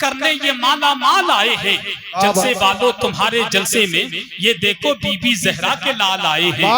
کرنے یہ مالا مال آئے ہیں، جلسے والوں تمہارے جلسے میں یہ دیکھو بی بی زہرا کے لال آئے ہیں،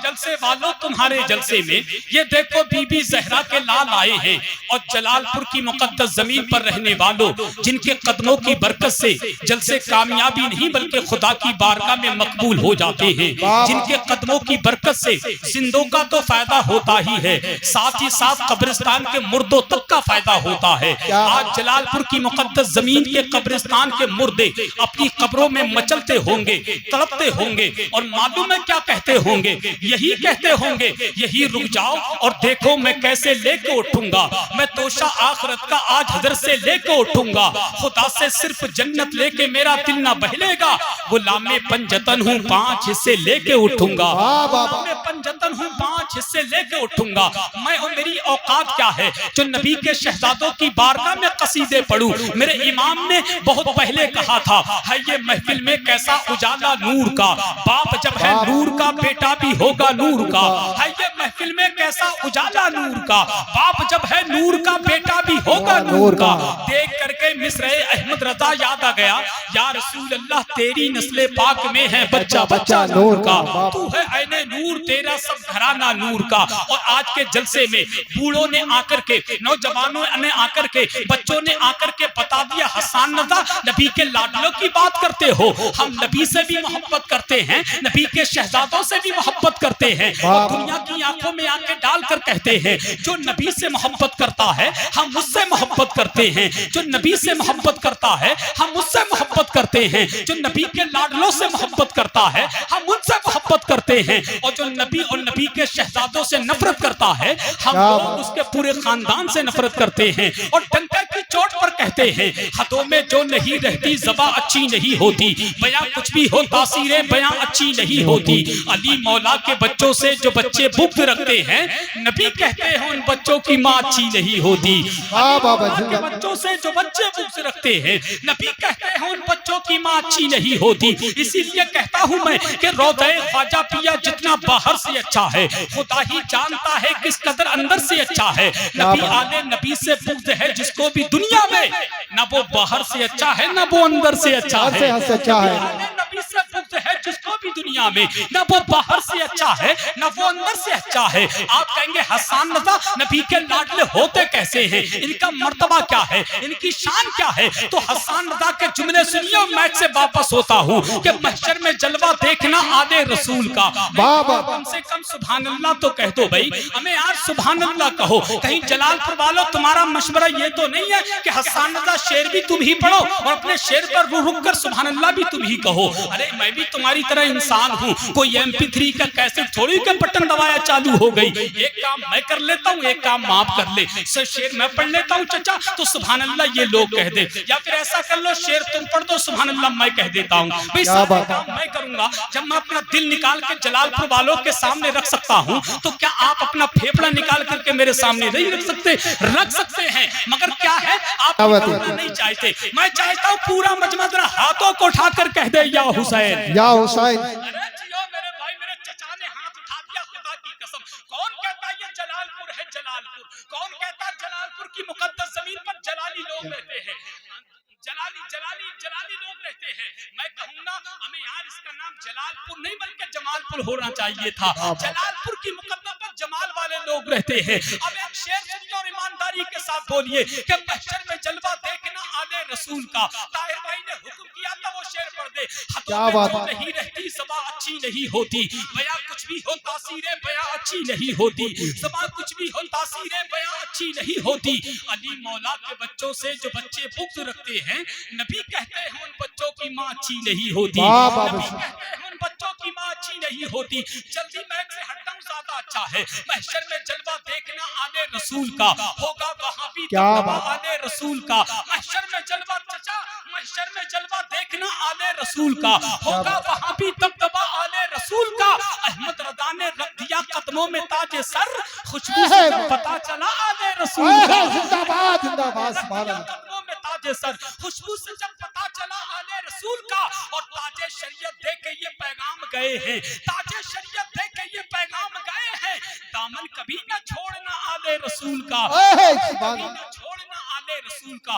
جلسے والوں تمہارے جلسے میں یہ دیکھو بی بی زہرا کے لال آئے ہیں، اور جلال پور کی مقدس زمین پر رہنے والوں جن کے قدموں کی برکت سے جلسے کامیابی نہیں بلکہ خدا کی بارگاہ میں مقبول ہو جاتے ہیں، جن کے قدموں کی برکت سے زندوں کا تو فائدہ ہوتا ہی ہے، ساتھ ہی ساتھ قبرستان کے مردوں تک کا فائدہ ہوتا ہے۔ آج جلال پور کی مقدس زمین کے قبرستان کے مردے اپنی قبروں میں مچلتے ہوں گے، تڑپتے ہوں گے، اور معلوم ہے کیا کہتے ہوں گے؟ یہی کہتے ہوں گے، یہی رک جاؤ اور دیکھو میں کیسے لے کے اٹھوں گا، میں توشہ آخرت کا آج حضرت سے لے کے اٹھوں گا، خدا سے صرف جنت لے کے میرا دل نہ بہلے گا، غلام پنجتن ہوں 5 حصے لے کے اٹھوں گا، غلام پنجتن ہوں 5 حصے لے کے اٹھوں گا۔ میں ہوں، میری اوقات کیا ہے جو نبی کے شہزادوں کی بارگاہ میں قصیدے پڑھوں؟ میرے امام نے بہت پہلے کہا تھا، ہے یہ محفل میں کیسا اجالا نور کا، باپ جب ہے نور کا بیٹا بھی ہوگا نور کا، ہے یہ محفل میں کیسا اجالا نور کا، باپ جب ہے نور کا بیٹا بھی ہوگا نور کا۔ دیکھ کر کے مصرع احمد رضا یاد آ گیا، یا رسول اللہ تیری نسل پاک میں ہے بچہ بچہ نور کا، تو ہے عین نور تیرا سب گھرانہ نور کا۔ اور آج کے جلسے میں بوڑھوں نے آ کر کے، نوجوانوں نے آ کر کے، بچوں نے آ کر کے بتا دیا، حسان رضا نبی کے لاڈلوں کی بات کرتے ہو، ہم نبی سے بھی محبت کرتے ہیں، نبی کے شہزادوں سے بھی محبت کرتے ہیں، اور دنیا کی آنکھوں میں آنکھیں ڈال کر کہتے ہیں جو نبی سے محبت کرتا ہے ہم اس سے محبت کرتے ہیں، جو نبی سے محبت کرتا ہے ہم اس سے محبت کرتے ہیں، جو نبی کے لاڈلوں سے محبت کرتا ہے ہم ان سے محبت کرتے ہیں، اور جو نبی اور نبی کے شہزادوں سے نفرت کرتا ہے ہم لوگ اس کے پورے خاندان سے نفرت کرتے ہیں، اور ڈنکے کی چوٹ پر کہتے ہیں حدوں میں جو نہیں رہتی زباں اچھی نہیں ہوتی، بیاں کچھ بھی ہو تاثیریں بیاں اچھی نہیں ہوتی، علی مولا کے بچوں سے جو بچے بغض رکھتے ہیں نبی کہتے ہیں ان بچوں کی ماں اچھی نہیں ہوتی، علی مولا کے بچوں سے جو بچے بغض رکھتے ہیں نبی کہتے ہیں ان بچوں کی ماں اچھی نہیں ہوتی۔ اسی لیے کہتا ہوں میں کہ روضہ خواجہ پیا جتنا باہر سے اچھا ہے خدا ہی جانتا ہے کس قدر اندر سے اچھا ہے، نبی آلے نبی سے بغض ہے جس کو بھی دنیا میں، نہ وہ باہر سے اچھا ہے نہ وہ اندر سے اچھا ہے، نبی سے بغض ہے جس کو بھی دنیا میں، نہ وہ باہر سے اچھا ہے نہ وہ اندر سے اچھا ہے۔ آپ کہیں گے حسان رضا نبی کے لاڈلے ہوتے کیسے ہیں، ان کا مرتبہ کیا ہے، ان کی شان کیا ہے؟ تو حسان رضا کے جملے سنیے اور میں سے واپس ہوتا ہوں کہ محشر میں جلوہ دیکھنا آلے رسول کا، کم سے کم سبحان اللہ تو کہہ دو بھائی، ہمیں یار سبحان اللہ کہو۔ کہیں جلال پور والوں تمہارا مشورہ یہ تو نہیں ہے کہ حسان رضا شعر بھی تم ہی پڑھو اور اپنے شعر پر رک کر سبحان اللہ بھی تم ہی کہو؟ ارے میں بھی تمہاری طرح انسان ہوں، کوئی MP3 کا کیسٹ تھوڑی کہ بٹن دبایا چالو ہو گئی، ایک کام میں کر لیتا ہوں ایک کام آپ کر لے، شعر میں پڑھ لیتا ہوں چچا تو سبحان اللہ یہ لوگ کہہ دے، یا پھر ایسا کر لو شعر تم پڑھ دو سبحان اللہ میں کہہ دیتا ہوں، بھئی سارے کام میں کروں گا۔ جب میں اپنا دل نکال کے جلال پور والوں کے سامنے رکھ سکتا ہوں تو کیا آپ اپنا پھیپڑا نکال کر کے میرے سامنے نہیں رکھ سکتے؟ رکھ سکتے ہیں، مگر کیا ہے آپ نکالنا نہیں چاہتے۔ میں چاہتا ہوں پورا مجمع ذرا ہاتھوں کو اٹھا کر کہہ دے یا حسین، یا حسین۔ ارے جیو میرے بھائی، میرے چچا نے ہاتھ اٹھا دیا، خدا کی قسم کون کہتا ہے یہ جلال پور ہے؟ جلال پور کون کہتا ہے؟ جلال پور کی مقدس زمین پر جلالی لوگ رہتے ہیں، جلالی لوگ رہتے ہیں۔ میں کہوں گا ہمیں یار اس کا نام جلال پور نہیں بلکہ جمال پور ہونا چاہیے تھا۔ جلال پور کی مقدس پر جمال والے لوگ رہتے ہیں۔ اب ایک شعر سنیے اور ایمانداری کے ساتھ بولیے کہ محشر میں جلوہ دیکھنا آلے رسول کا۔ طاہر بھائی نے حکم کیا تھا وہ شعر پڑھ دے، حدوں میں جو نہیں رہتی زباں اچھی نہیں ہوتی، بیاں کچھ بھی ہو تاثیریں بیاں اچھی نہیں ہوتی، زباں کچھ بھی ہو تاثیریں بیاں اچھی نہیں ہوتی، علی مولا کے بچوں سے جو بچے بغض رکھتے ہیں نبی کہتے ہیں ان بچوں کی ماں اچھی نہیں ہوتی، نبی کہتے ہیں ان بچوں کی ماں اچھی نہیں ہوتی۔ جلدی میں سے ہٹتا ہوں زیادہ اچھا ہے، محشر میں جلوہ دیکھنا آلے رسول کا، ہوگا وہاں بھی دبدبہ آلے رسول کا، محشر میں جلوہ چچا، محشر میں جلوہ دیکھنا آلے رسول کا، ہوگا وہاں بھی دبدبہ آلے رسول کا۔ احمد رضا نے رکھ دیا قدموں میں تاج سر، خوشبو سے جب پتا چلا آلے رسول کا، زندہ باد زندہ باد سبحان اللہ، قدموں میں تاج سر، خوشبو سے جب پتا چلا آلے رسول کا، اور تاج شریعت دے کے یہ پیغام گئے ہیں، تاج شریعت دے کے یہ پیغام گئے ہیں، دامن کبھی نہ چھوڑنا آلے رسول کا، کبھی نہ چھوڑنا آلے رسول کا۔